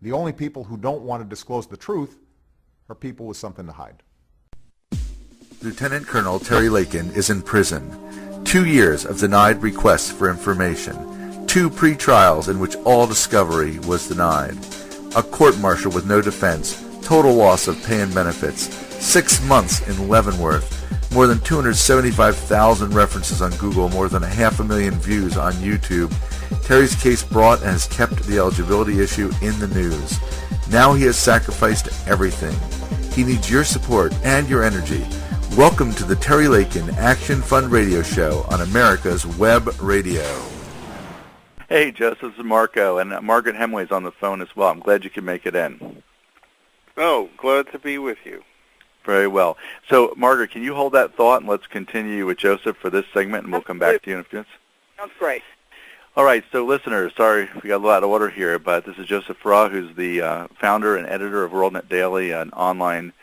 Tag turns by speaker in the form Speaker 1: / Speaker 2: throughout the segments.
Speaker 1: The only people who don't want to disclose the truth are people with something to hide.
Speaker 2: Lieutenant Colonel Terry Lakin is in prison. 2 years of denied requests for information. 2 pre-trials in which all discovery was denied. A court-martial with no defense. Total loss of pay and benefits. 6 months in Leavenworth. More than 275,000 references on Google. More than 500,000 views on YouTube. Terry's case brought and has kept the eligibility issue in the news. Now he has sacrificed everything. He needs your support and your energy. Welcome to the Terry Lakin Action Fund Radio Show on America's Web Radio.
Speaker 3: Hey, Jess, this is Marco, and Margaret Hemway's on the phone as well. I'm glad you could make it in.
Speaker 4: Oh, glad to be with you.
Speaker 3: Very well. So, Margaret, can you hold that thought, and let's continue with Joseph for this segment, and we'll come back to you in a few minutes?
Speaker 5: Sounds great.
Speaker 3: All right, so listeners, sorry we got a lot of order here, but this is Joseph Farah, who's the founder and editor of WorldNet Daily, an online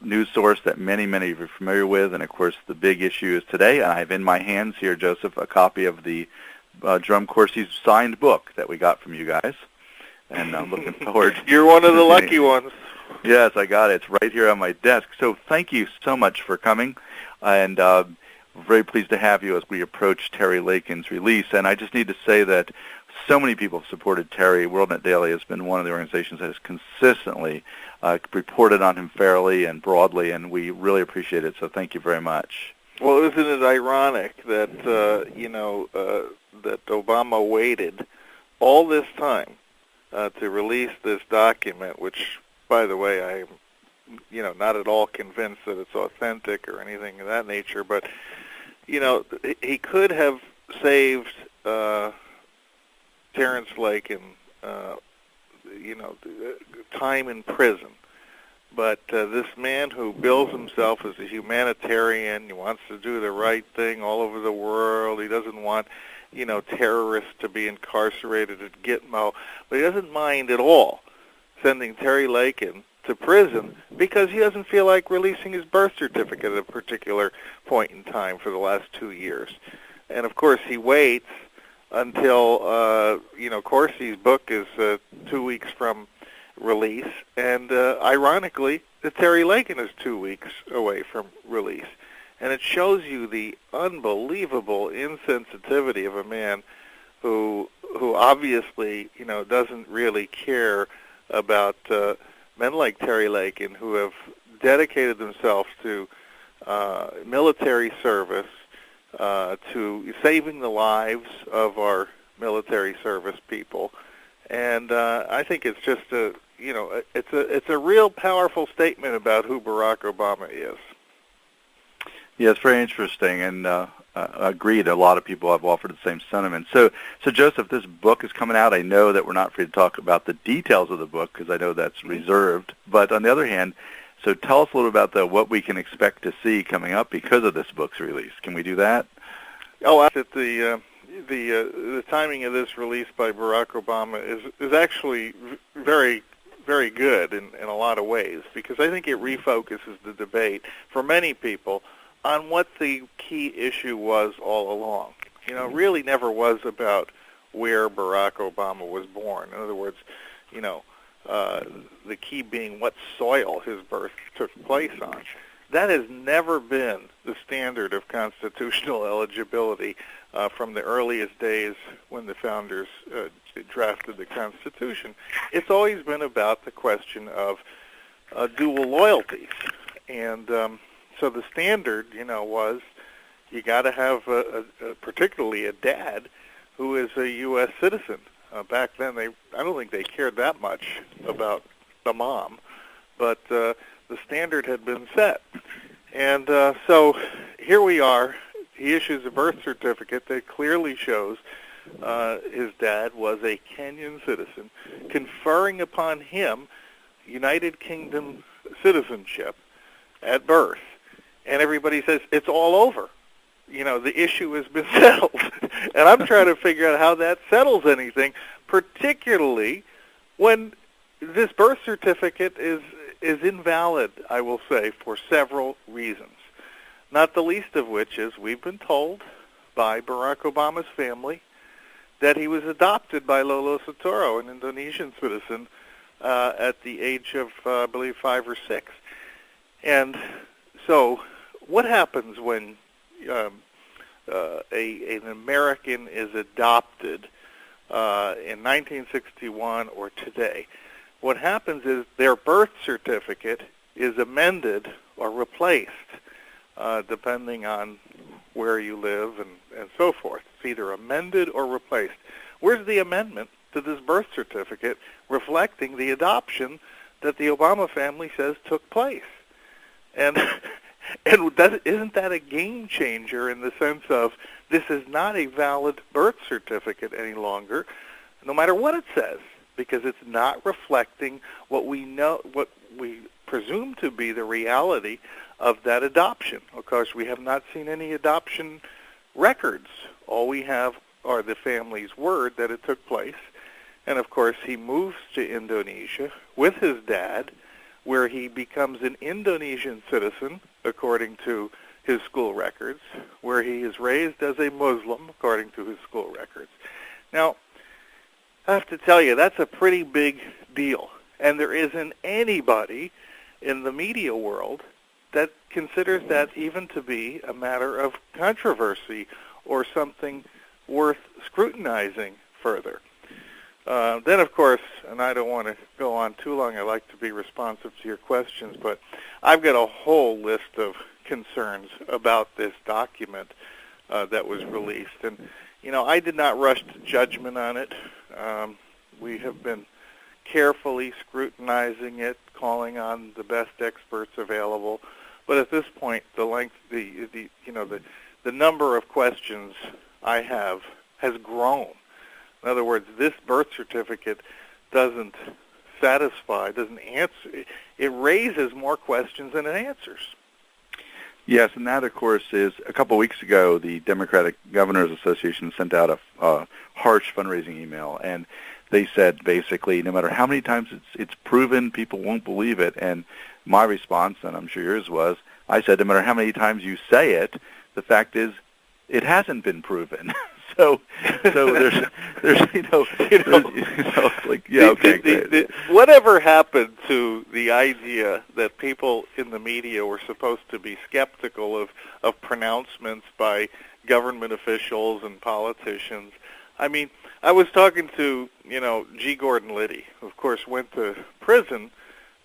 Speaker 3: news source that many of you are familiar with. And, of course, the big issue is today. I have in my hands here, Joseph, a copy of the Jerome Corsi's signed book that we got from you guys. And I'm looking forward.
Speaker 4: You're one of the lucky ones.
Speaker 3: Yes, I got it. It's right here on my desk. So thank you so much for coming. And very pleased to have you as we approach Terry Lakin's release. And I just need to say that so many people have supported Terry. WorldNet Daily has been one of the organizations that has consistently reported on him fairly and broadly, and we really appreciate it. So thank you very much.
Speaker 4: Well, isn't it ironic that that Obama waited all this time to release this document, which, by the way, I am not at all convinced that it's authentic or anything of that nature, but he could have saved Terrence Lakin, time in prison. But this man who bills himself as a humanitarian, he wants to do the right thing all over the world. He doesn't want, terrorists to be incarcerated at Gitmo, but he doesn't mind at all sending Terry Lakin to prison because he doesn't feel like releasing his birth certificate at a particular point in time for the last 2 years. And, of course, he waits until, Corsi's book is 2 weeks from release, and ironically, the Terry Lakin is 2 weeks away from release. And it shows you the unbelievable insensitivity of a man who obviously, doesn't really care about men like Terry Lakin, who have dedicated themselves to military service, to saving the lives of our military service people. And I think it's just it's a real powerful statement about who Barack Obama is.
Speaker 3: Yeah, it's very interesting, and agreed. A lot of people have offered the same sentiment. So Joseph, this book is coming out. I know that we're not free to talk about the details of the book because I know that's reserved. But on the other hand, so tell us a little about what we can expect to see coming up because of this book's release. Can we do that?
Speaker 4: Oh, the timing of this release by Barack Obama is actually very, very good in a lot of ways, because I think it refocuses the debate for many people on what the key issue was all along. It really never was about where Barack Obama was born. In other words, the key being what soil his birth took place on. That has never been the standard of constitutional eligibility from the earliest days when the founders drafted the Constitution. It's always been about the question of dual loyalties. And so the standard, was you got to have particularly a dad who is a U.S. citizen. Back then, I don't think they cared that much about the mom, but the standard had been set. And so here we are. He issues a birth certificate that clearly shows his dad was a Kenyan citizen, conferring upon him United Kingdom citizenship at birth. And everybody says, it's all over. The issue has been settled. And I'm trying to figure out how that settles anything, particularly when this birth certificate is invalid, I will say, for several reasons. Not the least of which is we've been told by Barack Obama's family that he was adopted by Lolo Sotoro, an Indonesian citizen, at the age of, I believe, 5 or 6. And so what happens when an American is adopted in 1961 or today? What happens is their birth certificate is amended or replaced, depending on where you live and so forth. It's either amended or replaced. Where's the amendment to this birth certificate reflecting the adoption that the Obama family says took place? And isn't that a game changer in the sense of this is not a valid birth certificate any longer, no matter what it says, because it's not reflecting what we know, what we presume to be the reality of that adoption. Of course, we have not seen any adoption records. All we have are the family's word that it took place. And of course, he moves to Indonesia with his dad, where he becomes an Indonesian citizen, according to his school records, where he is raised as a Muslim, according to his school records. Now, I have to tell you, that's a pretty big deal. And there isn't anybody in the media world that considers that even to be a matter of controversy or something worth scrutinizing further. Then, of course, and I don't want to go on too long, I like to be responsive to your questions, but I've got a whole list of concerns about this document that was released. And, you know, I did not rush to judgment on it. We have been carefully scrutinizing it, calling on the best experts available. But at this point, the number of questions I have has grown. In other words, this birth certificate doesn't answer. It raises more questions than it answers.
Speaker 3: Yes, and that, of course, is a couple of weeks ago, the Democratic Governors Association sent out a harsh fundraising email, and they said basically no matter how many times it's proven, people won't believe it. And my response, and I'm sure yours was, I said no matter how many times you say it, the fact is it hasn't been proven. So there's like, yeah, okay.
Speaker 4: Whatever happened to the idea that people in the media were supposed to be skeptical of pronouncements by government officials and politicians? I mean, I was talking to, G. Gordon Liddy, who of course went to prison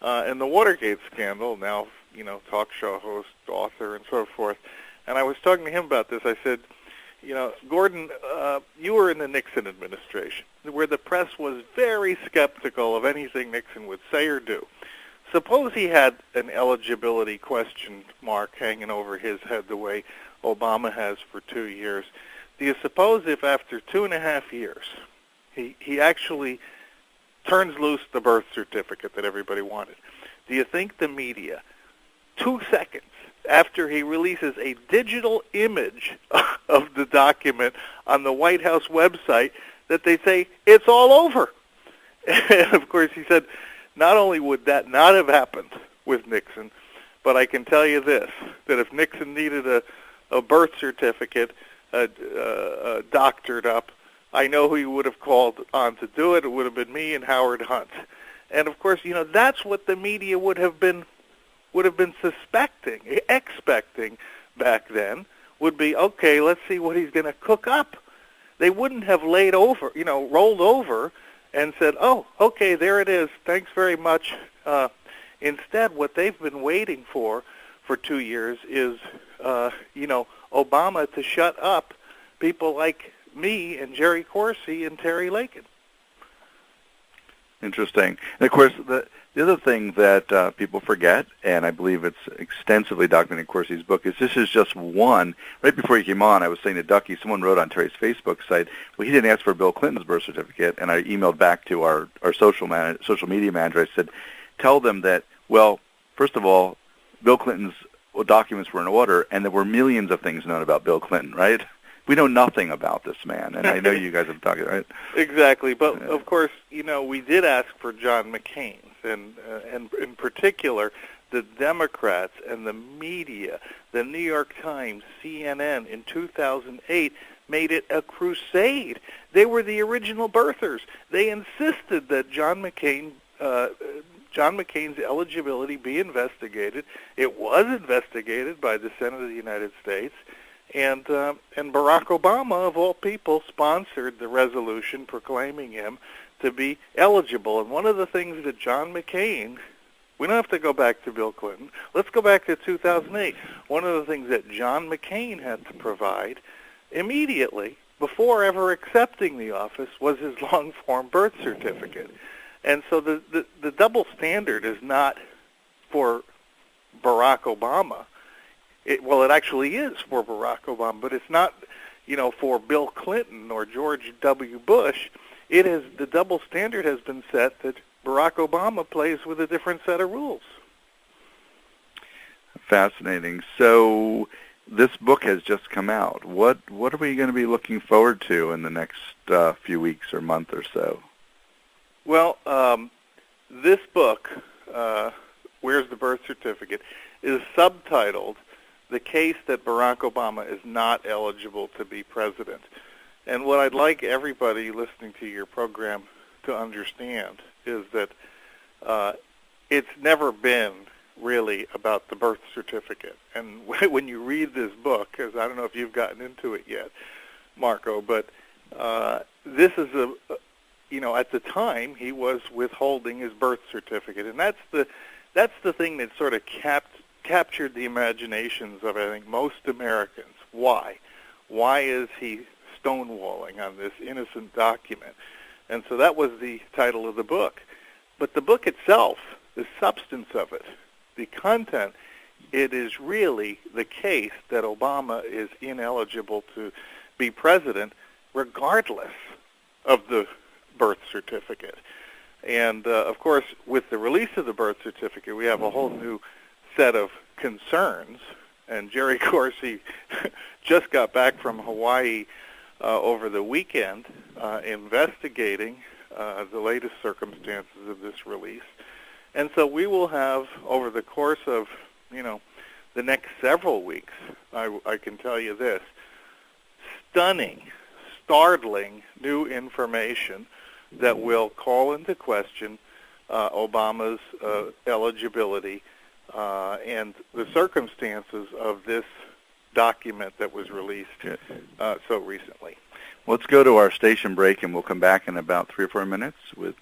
Speaker 4: in the Watergate scandal, now, talk show host, author, and so forth. And I was talking to him about this. I said, Gordon, you were in the Nixon administration, where the press was very skeptical of anything Nixon would say or do. Suppose he had an eligibility question mark hanging over his head the way Obama has for 2 years. Do you suppose if after 2.5 years he actually turns loose the birth certificate that everybody wanted, do you think the media, 2 seconds after he releases a digital image of the document on the White House website, that they say, it's all over? And of course, he said, not only would that not have happened with Nixon, but I can tell you this, that if Nixon needed a birth certificate doctored up, I know who he would have called on to do it. It would have been me and Howard Hunt. And of course, that's what the media would have been expecting back then, would be, okay, let's see what he's going to cook up. They wouldn't have rolled over and said, oh, okay, there it is, thanks very much. Instead, what they've been waiting for 2 years is, Obama to shut up people like me and Jerry Corsi and Terry Lakin.
Speaker 3: Interesting. And of course, the other thing that people forget, and I believe it's extensively documented in Corsi's book, is this is just one. Right before you came on, I was saying to Ducky, someone wrote on Terry's Facebook site, well, he didn't ask for Bill Clinton's birth certificate, and I emailed back to our social media manager. I said, tell them that, well, first of all, Bill Clinton's documents were in order, and there were millions of things known about Bill Clinton, right? We know nothing about this man, and I know you guys have talked, right?
Speaker 4: Exactly, but of course, we did ask for John McCain's, and in particular, the Democrats and the media, the New York Times, CNN, in 2008, made it a crusade. They were the original birthers. They insisted that John McCain's eligibility be investigated. It was investigated by the Senate of the United States, and Barack Obama, of all people, sponsored the resolution proclaiming him to be eligible. And one of the things that John McCain, we don't have to go back to Bill Clinton, let's go back to 2008. One of the things that John McCain had to provide immediately, before ever accepting the office, was his long-form birth certificate. And so the double standard is not for Barack Obama. It actually is for Barack Obama, but it's not, for Bill Clinton or George W. Bush. The double standard has been set that Barack Obama plays with a different set of rules.
Speaker 3: Fascinating. So this book has just come out. What are we going to be looking forward to in the next few weeks or month or so?
Speaker 4: Well, this book, Where's the Birth Certificate, is subtitled The Case That Barack Obama is Not Eligible to be President. And what I'd like everybody listening to your program to understand is that it's never been really about the birth certificate. And when you read this book, because I don't know if you've gotten into it yet, Marco, but this is at the time he was withholding his birth certificate, and that's the thing that sort of captured the imaginations of, I think, most Americans. Why is he stonewalling on this innocent document? And so that was the title of the book. But the book itself, the substance of it, the content, it is really the case that Obama is ineligible to be president regardless of the birth certificate. And, of course, with the release of the birth certificate, we have a whole new set of concerns. And Jerry Corsi just got back from Hawaii over the weekend investigating the latest circumstances of this release. And so we will have, over the course of, the next several weeks, I can tell you this, stunning, startling new information that will call into question Obama's eligibility and the circumstances of this document that was released so recently.
Speaker 3: Let's go to our station break, and we'll come back in about 3 or 4 minutes with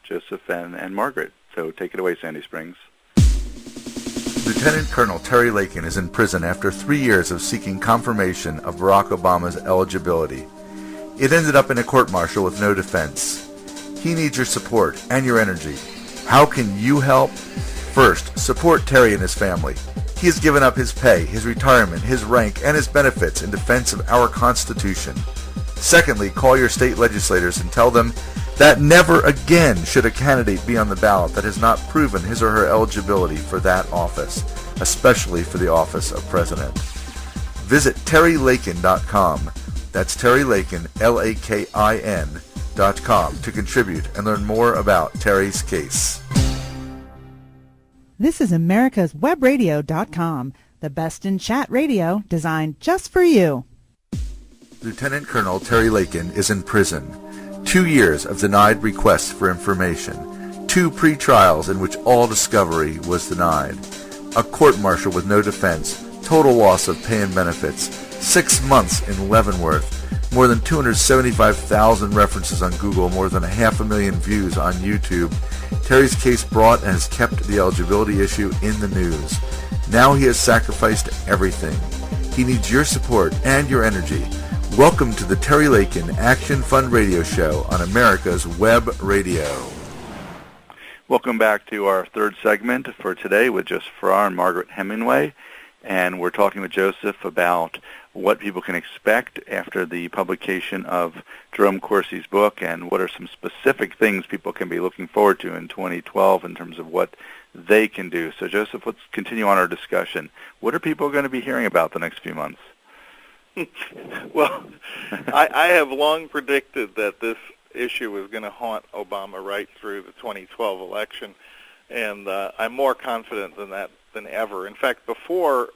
Speaker 3: Joseph and Margaret. So take it away, Sandy Springs.
Speaker 2: Lieutenant Colonel Terry Lakin is in prison after 3 years of seeking confirmation of Barack Obama's eligibility. It ended up in a court-martial with no defense. He needs your support and your energy. How can you help? First, support Terry and his family. He has given up his pay, his retirement, his rank, and his benefits in defense of our Constitution. Secondly, call your state legislators and tell them that never again should a candidate be on the ballot that has not proven his or her eligibility for that office, especially for the office of president. Visit terrylakin.com. That's Terry Lakin, Lakin.com, to contribute and learn more about Terry's case.
Speaker 5: This is americaswebradio.com, the best in chat radio designed just for you.
Speaker 2: Lieutenant Colonel Terry Lakin is in prison. 2 years of denied requests for information. 2 pre-trials in which all discovery was denied. A court-martial with no defense. Total loss of pay and benefits. 6 months in Leavenworth. More than 275,000 references on Google. More than 500,000 views on YouTube. Terry's case brought and has kept the eligibility issue in the news. Now he has sacrificed everything. He needs your support and your energy. Welcome to the Terry Lakin Action Fund Radio Show on America's Web Radio.
Speaker 3: Welcome back to our third segment for today with Joseph Farah and Margaret Hemingway. And we're talking with Joseph about what people can expect after the publication of Jerome Corsi's book and what are some specific things people can be looking forward to in 2012 in terms of what they can do. So, Joseph, let's continue on our discussion. What are people going to be hearing about the next few months?
Speaker 4: Well, I have long predicted that this issue is going to haunt Obama right through the 2012 election, and I'm more confident than that than ever. In fact, before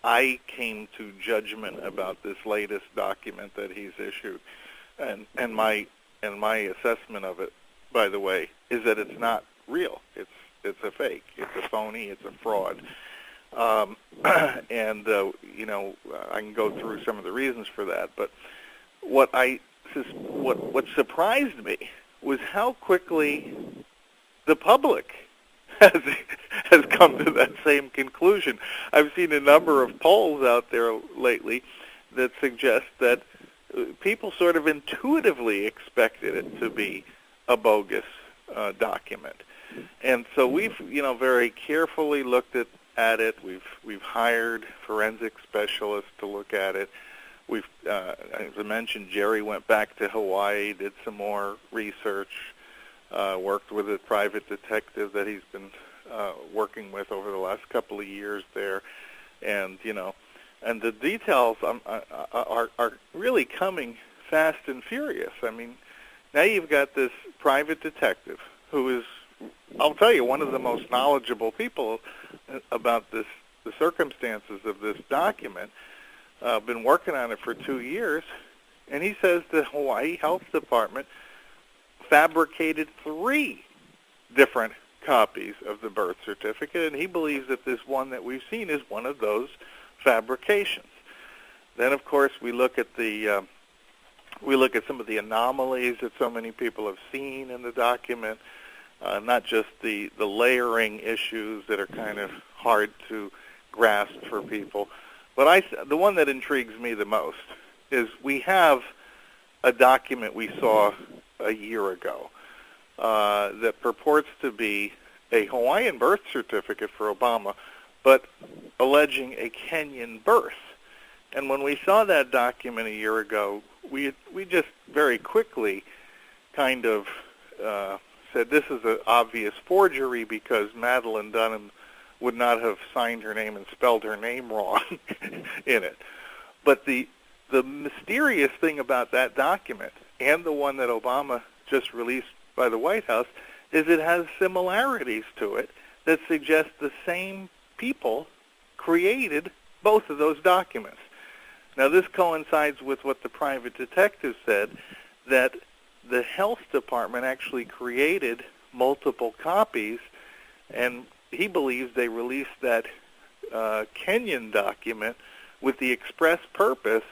Speaker 4: I came to judgment about this latest document that he's issued, and my assessment of it, by the way, is that it's not real. It's a fake. It's a phony. It's a fraud. And I can go through some of the reasons for that. But what surprised me was how quickly the public has come to that same conclusion. I've seen a number of polls out there lately that suggest that people sort of intuitively expected it to be a bogus document. And so we've, very carefully looked at it. We've hired forensic specialists to look at it. We've, as I mentioned, Jerry went back to Hawaii, did some more research, worked with a private detective that he's been working with over the last couple of years there, and and the details are really coming fast and furious. I mean, now you've got this private detective who is, I'll tell you, one of the most knowledgeable people about the circumstances of this document. Been working on it for 2 years, and he says the Hawaii Health Department fabricated 3 different copies of the birth certificate, and he believes that this one that we've seen is one of those fabrications. Then, of course, we look at some of the anomalies that so many people have seen in the document, not just the layering issues that are kind of hard to grasp for people. But the one that intrigues me the most is we have a document we saw a year ago that purports to be a Hawaiian birth certificate for Obama, but alleging a Kenyan birth. And when we saw that document a year ago, we just very quickly kind of said this is an obvious forgery because Madeline Dunham would not have signed her name and spelled her name wrong in it. But the mysterious thing about that document and the one that Obama just released by the White House is it has similarities to it that suggest the same people created both of those documents. Now, this coincides with what the private detective said, that the health department actually created multiple copies, and he believes they released that Kenyan document with the express purpose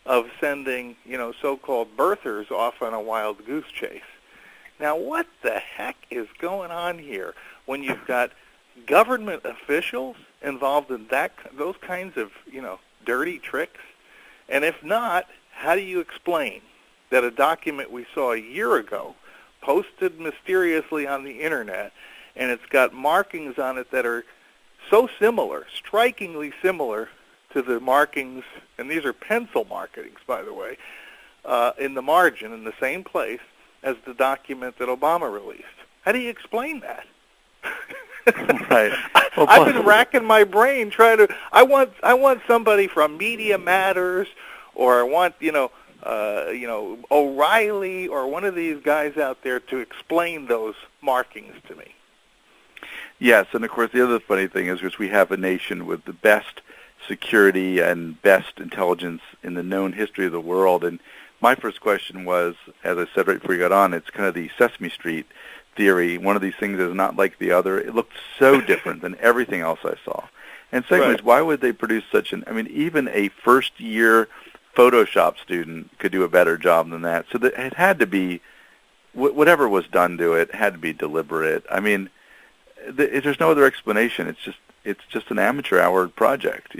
Speaker 4: of sending, so-called birthers off on a wild goose chase. Now, what the heck is going on here when you've got government officials involved in those kinds of, dirty tricks? And if not, how do you explain that a document we saw a year ago, posted mysteriously on the Internet, and it's got markings on it that are so similar, strikingly similar to the markings, and these are pencil markings, by the way, in the margin, in the same place as the document that Obama released? How do you explain that?
Speaker 2: Right. Well,
Speaker 4: I've been racking my brain trying to. I want somebody from Media Matters, or I want O'Reilly, or one of these guys out there to explain those markings to me.
Speaker 3: Yes, and of course the other funny thing is we have a nation with the best security and best intelligence in the known history of the world. And my first question was, as I said right before you got on, it's kind of the Sesame Street theory. One of these things is not like the other. It looked so different than everything else I saw. And second is, why would they produce such even a first-year Photoshop student could do a better job than that. So that it had to be, whatever was done to it had to be deliberate. I mean, there's no other explanation. It's just an amateur hour project,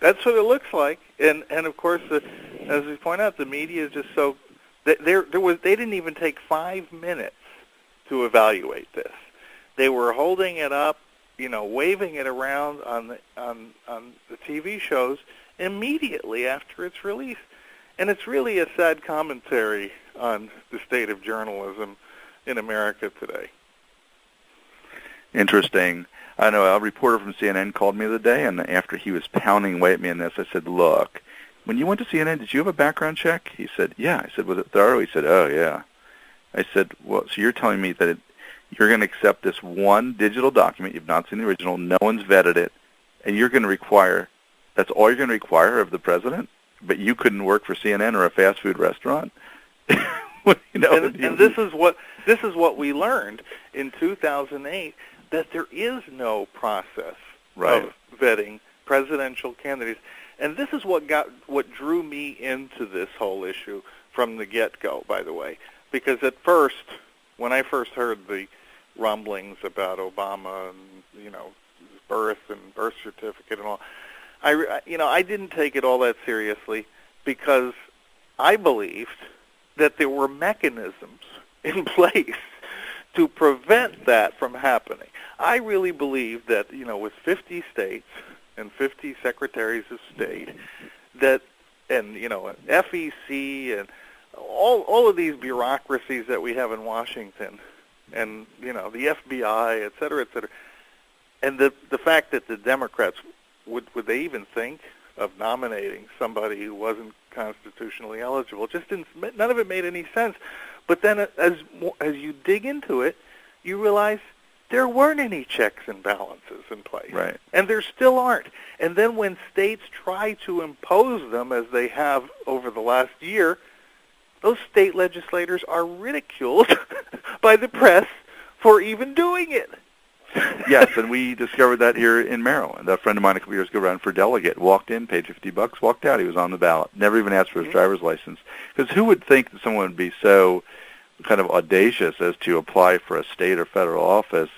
Speaker 4: That's what it looks like. And of course, as we point out, the media is just so, they didn't even take 5 minutes to evaluate this. They were holding it up, waving it around on the TV shows immediately after its release. And it's really a sad commentary on the state of journalism in America today.
Speaker 3: Interesting. I know a reporter from CNN called me the other day, and after he was pounding away at me on this, I said, look, when you went to CNN, did you have a background check? He said, yeah. I said, was it thorough? He said, oh, yeah. I said, well, so you're telling me that you're going to accept this one digital document, you've not seen the original, no one's vetted it, and you're going to require That's all you're going to require of the president? But you couldn't work for CNN or a fast food restaurant?
Speaker 4: And this is what we learned in 2008, that there is no process of vetting presidential candidates. And this is what drew me into this whole issue from the get-go, by the way. Because at first, when I first heard the rumblings about Obama and, his birth and birth certificate and all, I didn't take it all that seriously, because I believed that there were mechanisms in place to prevent that from happening. I really believe that, with 50 states and 50 secretaries of state, and FEC and all of these bureaucracies that we have in Washington, and, the FBI, et cetera, and the fact that the Democrats, would they even think of nominating somebody who wasn't constitutionally eligible? None of it made any sense. But then as you dig into it, you realize there weren't any checks and balances in place.
Speaker 3: Right.
Speaker 4: And there still aren't. And then when states try to impose them, as they have over the last year, those state legislators are ridiculed by the press for even doing it.
Speaker 3: Yes, and we discovered that here in Maryland. A friend of mine a couple years ago ran for delegate, walked in, paid $50, walked out. He was on the ballot. Never even asked for his driver's license. Because who would think that someone would be so kind of audacious as to apply for a state or federal office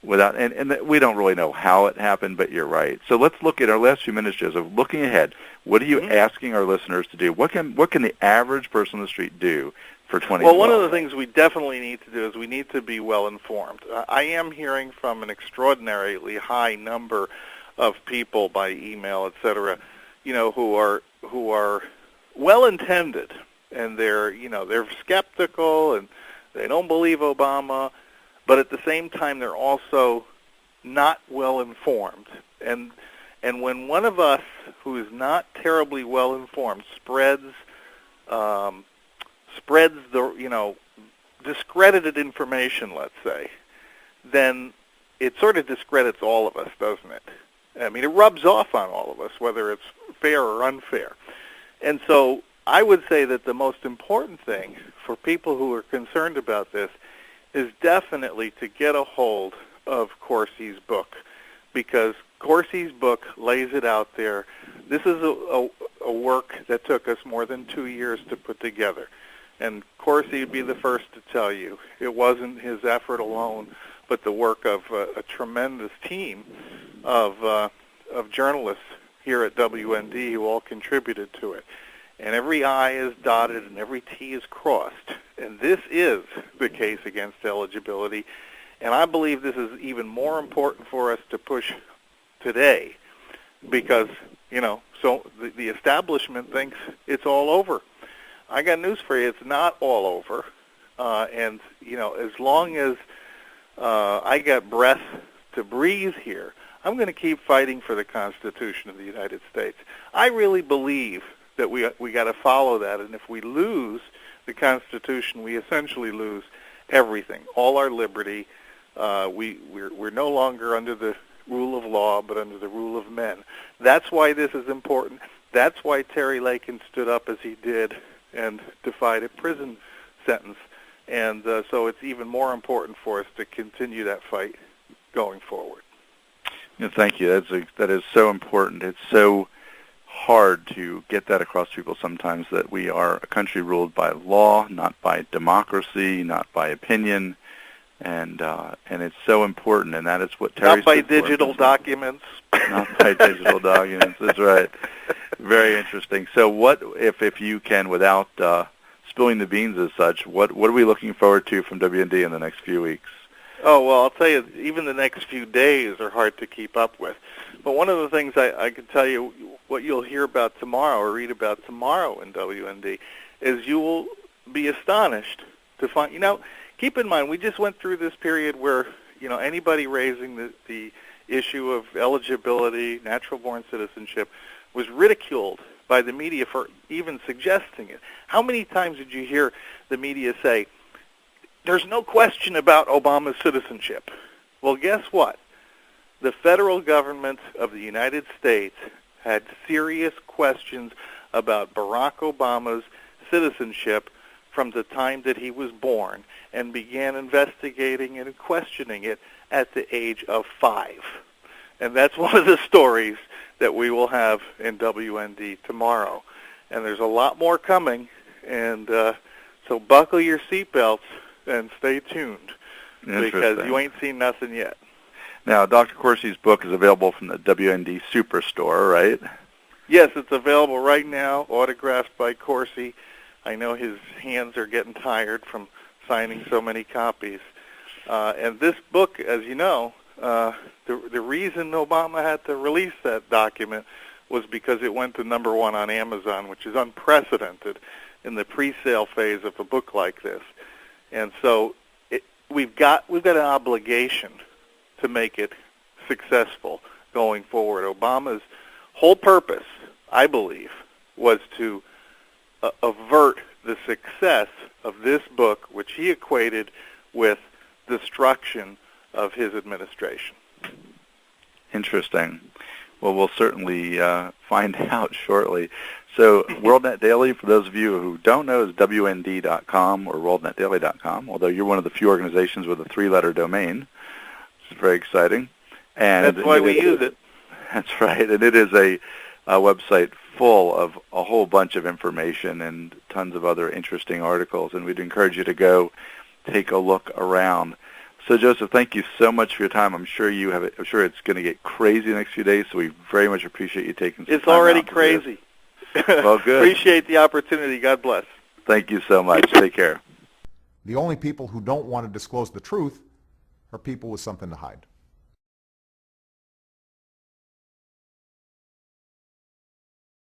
Speaker 3: without, and we don't really know how it happened, but you're right. So let's look at our last few minutes, Joseph. Looking ahead, what are you asking our listeners to do? What can the average person on the street do for 2012?
Speaker 4: Well, one of the things we definitely need to do is we need to be well informed. I am hearing from an extraordinarily high number of people by email, et cetera, who are well intended, and they're skeptical and they don't believe Obama, but at the same time they're also not well informed. And when one of us who is not terribly well informed spreads the discredited information, let's say, then it sort of discredits all of us, doesn't it? I mean, it rubs off on all of us, whether it's fair or unfair. And so I would say that the most important thing for people who are concerned about this is definitely to get a hold of Corsi's book, because Corsi's book lays it out there. This is a work that took us more than 2 years to put together. And Corsi would be the first to tell you it wasn't his effort alone, but the work of a tremendous team of journalists here at WND who all contributed to it. And every I is dotted and every T is crossed. And this is the case against eligibility. And I believe this is even more important for us to push today because, so the establishment thinks it's all over. I got news for you. It's not all over. And, as long as I got breath to breathe here, I'm going to keep fighting for the Constitution of the United States. I really believe that we got to follow that, and if we lose the Constitution, we essentially lose everything, all our liberty. We're no longer under the rule of law, but under the rule of men. That's why this is important. That's why Terry Lakin stood up as he did and defied a prison sentence. And so it's even more important for us to continue that fight going forward.
Speaker 3: Thank you. That is so important. It's so hard to get that across to people sometimes, that we are a country ruled by law, not by democracy, not by opinion, and it's so important, and that is what Terry
Speaker 4: not by digital documents.
Speaker 3: Not by digital documents. That's right. Very interesting. So, what if you can, without spilling the beans as such, what are we looking forward to from WND in the next few weeks?
Speaker 4: Oh, well, I'll tell you, even the next few days are hard to keep up with. But one of the things I can tell you, what you'll hear about tomorrow or read about tomorrow in WND, is you will be astonished to find, keep in mind, we just went through this period where, anybody raising the issue of eligibility, natural-born citizenship, was ridiculed by the media for even suggesting it. How many times did you hear the media say, there's no question about Obama's citizenship? Well, guess what? The federal government of the United States had serious questions about Barack Obama's citizenship from the time that he was born and began investigating and questioning it at the age of 5. And that's one of the stories that we will have in WND tomorrow. And there's a lot more coming, and so buckle your seatbelts and stay tuned, because you ain't seen nothing yet.
Speaker 3: Now, Dr. Corsi's book is available from the WND Superstore, right?
Speaker 4: Yes, it's available right now, autographed by Corsi. I know his hands are getting tired from signing so many copies. And this book, as you know, the reason Obama had to release that document was because it went to #1 on Amazon, which is unprecedented in the pre-sale phase of a book like this. And so we've got an obligation to make it successful going forward. Obama's whole purpose, I believe, was to avert the success of this book, which he equated with destruction of his administration.
Speaker 3: Interesting. Well, we'll certainly find out shortly. So WorldNet Daily, for those of you who don't know, is WND.com or WorldNetDaily.com, although you're one of the few organizations with a 3-letter domain, which is very exciting. And
Speaker 4: that's why we use it.
Speaker 3: That's right. And it is a website full of a whole bunch of information and tons of other interesting articles, and we'd encourage you to go take a look around. So, Joseph, thank you so much for your time. I'm sure it's going to get crazy the next few days, so we very much appreciate you taking some time.
Speaker 4: It's already crazy.
Speaker 3: Well, good.
Speaker 4: Appreciate the opportunity. God bless.
Speaker 3: Thank you so much. Take care.
Speaker 1: The only people who don't want to disclose the truth are people with something to hide.